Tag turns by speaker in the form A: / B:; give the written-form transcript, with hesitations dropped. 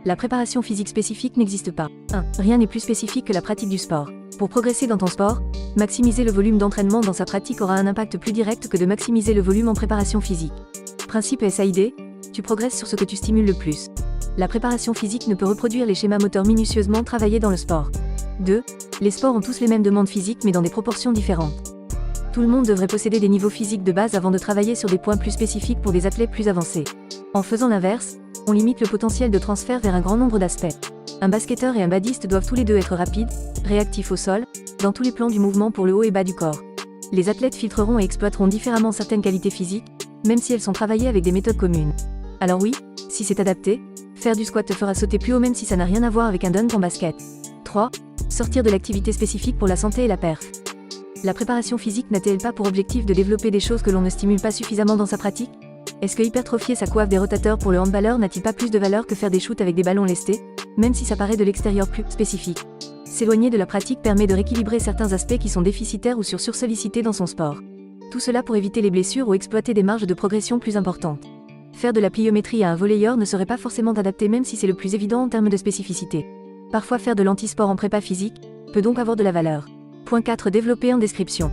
A: La préparation physique spécifique n'existe pas. 1. Rien n'est plus spécifique que la pratique du sport. Pour progresser dans ton sport, maximiser le volume d'entraînement dans sa pratique aura un impact plus direct que de maximiser le volume en préparation physique. Principe SAID, tu progresses sur ce que tu stimules le plus. La préparation physique ne peut reproduire les schémas moteurs minutieusement travaillés dans le sport. 2. Les sports ont tous les mêmes demandes physiques mais dans des proportions différentes. Tout le monde devrait posséder des niveaux physiques de base avant de travailler sur des points plus spécifiques pour des athlètes plus avancés. En faisant l'inverse, on limite le potentiel de transfert vers un grand nombre d'aspects. Un basketteur et un badiste doivent tous les deux être rapides, réactifs au sol, dans tous les plans du mouvement pour le haut et bas du corps. Les athlètes filtreront et exploiteront différemment certaines qualités physiques, même si elles sont travaillées avec des méthodes communes. Alors oui, si c'est adapté, faire du squat te fera sauter plus haut même si ça n'a rien à voir avec un dunk en basket. 3. Sortir de l'activité spécifique pour la santé et la perf. La préparation physique n'a-t-elle pas pour objectif de développer des choses que l'on ne stimule pas suffisamment dans sa pratique? Est-ce que hypertrophier sa coiffe des rotateurs pour le handballeur n'a-t-il pas plus de valeur que faire des shoots avec des ballons lestés, même si ça paraît de l'extérieur plus spécifique? S'éloigner de la pratique permet de rééquilibrer certains aspects qui sont déficitaires ou sursollicités dans son sport. Tout cela pour éviter les blessures ou exploiter des marges de progression plus importantes. Faire de la pliométrie à un volleyeur ne serait pas forcément adapté même si c'est le plus évident en termes de spécificité. Parfois faire de l'antisport en prépa physique peut donc avoir de la valeur. Point 4. Développer en description.